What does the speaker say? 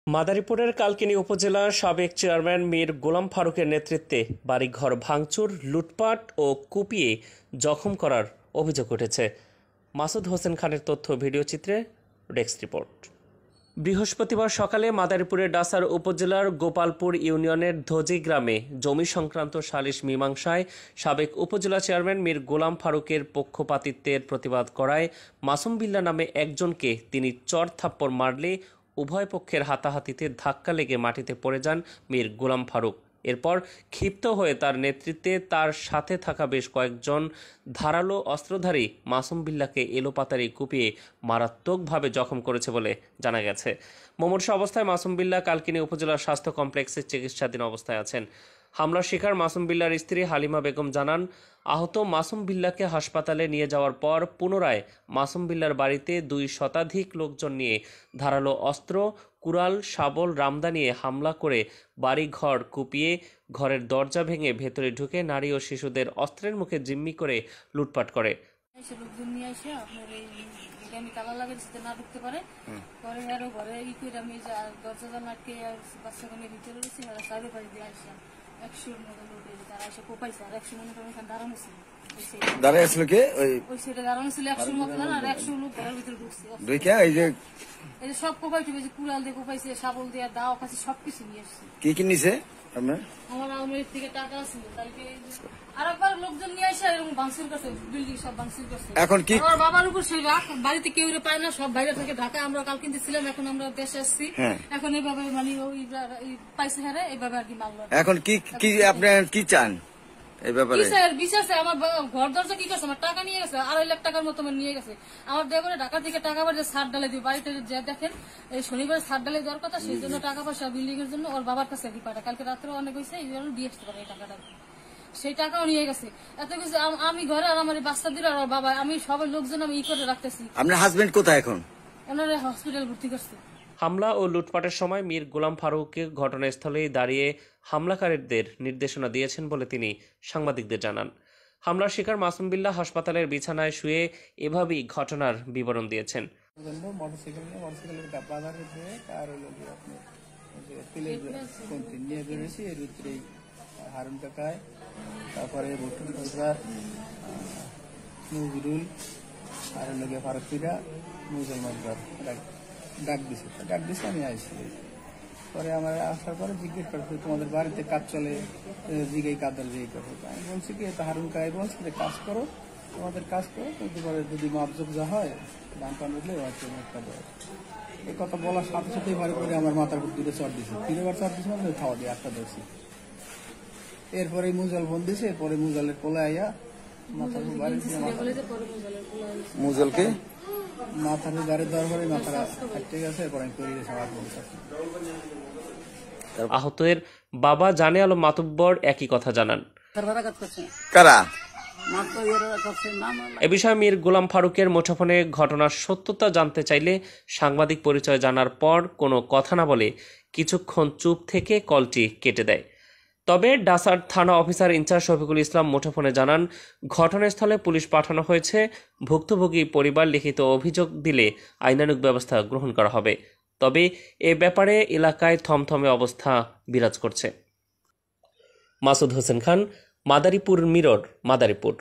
মাদারীপুরের কালকিনি উপজেলার সাবেক চেয়ারম্যান মীর গোলাম ফারুকের নেতৃত্বে বাড়িঘর ভাঙচুর, লুটপাট ও কুপিয়ে জখম করার অভিযোগ উঠেছে। মাসুদ হোসেন খানের তথ্য ভিডিওচিত্রে ডেস্ক রিপোর্ট। বৃহস্পতিবার সকালে মাদারীপুরের ডাসার উপজেলার গোপালপুর ইউনিয়নের ধজি গ্রামে জমি সংক্রান্ত সালিশ মীমাংসায় সাবেক উপজেলা চেয়ারম্যান মীর গোলাম ফারুকের পক্ষপাতিত্বের প্রতিবাদ করায় মাসুম বিল্লাহ নামে একজনকে তিনি চর থাপ্পড় মারলে উভয় পক্ষের হাতাহাতিতে ধাক্কা লেগে মাটিতে পড়ে যান মীর গোলাম ফারুক। এরপর ক্ষিপ্ত হয়ে তার নেতৃত্বে তার সাথে থাকা বেশ কয়েকজন ধারালো অস্ত্রধারী মাসুম বিল্লাহকে এলোপাতাড়ি কুপিয়ে মারাত্মকভাবে জখম করেছে বলে জানা গেছে। মুমূর্ষু অবস্থায় মাসুম বিল্লাহ কালকিনি উপজেলা স্বাস্থ্য কমপ্লেক্সে চিকিৎসাধীন অবস্থায় আছেন। হামলার শিকার মাসুম বিল্লাহর স্ত্রী হালিমা বেগম জানান, আহত মাসুম বিল্লাহকে হাসপাতালে নিয়ে যাওয়ার পর পুনরায় মাসুম বিল্লাহর বাড়িতে 2 শতাধিক লোকজন নিয়ে ধারালো অস্ত্র, কুড়াল, শাবল, রামদা নিয়ে হামলা করে বাড়িঘর কুপিয়ে ঘরের দরজা ভেঙে ভেতরে ঢুকে নারী ও শিশুদের অস্ত্রের মুখে জিম্মি করে লুটপাট করে। সব কোপাই টিপেছে, কুড়াল দিয়ে কোপাইছে, শাবল দিয়ে দাও কাছে সবকিছু নিয়ে এসছে। কি নিছে? আমার থেকে টাকা ছিল, কালকে আরেকবার লোকজন নিয়ে আসে এরকম ভাঙচুর করছে, বিল্ডিং সব ভাঙচুর করছে। এখন কি আমার বাবার উপর সেই রাগ, বাড়িতে কেউ পায় না, সব বাইরে থেকে ঢাকা। আমরা কাল কিনতে ছিলাম, এখন আমরা দেশে আসছি। এখন এইভাবে মানে ওই পাইছে হারে এইভাবে আর কি মারলো। এখন কি আপনি কি চান? ঘর দরজা কি করছে, আমার টাকা নিয়ে গেছে, 2.5 লাখ টাকার মতো নিয়ে গেছে। আমার দেবরে ঢাকা থেকে টাকা পয়সা ছাড় ডালে দিবে, বাড়িতে যে দেখেন এই শনিবার ছাড় ডালে দেওয়ার কথা, সেই জন্য টাকা পয়সা বিল্ডিং এর জন্য ওর বাবার কাছে পাঠা, কালকে রাত্রে অনেক হয়েছে, এই জন্য দিয়ে আসতে পারে এই টাকাটা, সেই টাকাও নিয়ে গেছে। এত কিছু আমি ঘরে আর আমার বাচ্চা দিল আর বাবা, আমি সবাই লোকজন আমি করে রাখতেছি। আপনার হাজবেন্ড কোথায় এখন? ওনারা হসপিটাল ভর্তি করছে। হামলা ও লুটপাটের সময় মীর গোলাম ফারুককে ঘটনাস্থলেই দাঁড়িয়ে হামলাকারীদের নির্দেশনা দিয়েছেন বলে তিনি সাংবাদিকদের জানান। হামলার শিকার মাসুম বিল্লাহ হাসপাতালের বিছানায় শুয়ে এভাবেই ঘটনার বিবরণ দিয়েছেন। তারপরে ডাক দিছে আমি আইসি। পরে আমার আসার পরে জিজ্ঞেস করছে তোমাদের বাড়িতে কাজ চলে, জিজ্ঞাই কাদের যে করছে। আমি বলছি কি হারুন কাই বলছি যে কাজ করো, তোমাদের কাজ করো, কিন্তু পরে যদি মাপজোক যা হয় দাম পান উঠলে একটা দেয়। এই কথা বলার সাথে সাথেই ভালো করে আমার মাথার উপর 2টা চট দিছে, 3বার চট দিছে মানে খাওয়া দিয়ে 8টা ধরছি। এরপরে মুজাল ফোন দিছে, পরে মুজালের পোলা আইয়া মাথার উপর বাড়ি দিয়ে মুজালকে মাথার গাড়ি দেওয়ার পরে মাথাটা ফাটতে গেছে, এরপরে আমি তৈরি আহতের বাবা জানে আলম মাতুব্বর একই কথা জানান। এ বিষয়ে মীর গোলাম ফারুকের মুঠোফোনে ঘটনার সত্যতা জানতে চাইলে সাংবাদিক পরিচয় জানার পর কোনো কথা না বলে কিছুক্ষণ চুপ থেকে কলটি কেটে দেয়। তবে ডাসার থানা অফিসার ইনচার্জ শফিকুল ইসলাম মুঠোফোনে জানান, ঘটনাস্থলে পুলিশ পাঠানো হয়েছে, ভুক্তভোগী পরিবার লিখিত অভিযোগ দিলে আইনানুগ ব্যবস্থা গ্রহণ করা হবে। তবে এ ব্যাপারে এলাকায় থমথমে অবস্থা বিরাজ করছে। মাসুদ হোসেন খান, মাদারীপুর মিরর, মাদারীপুর।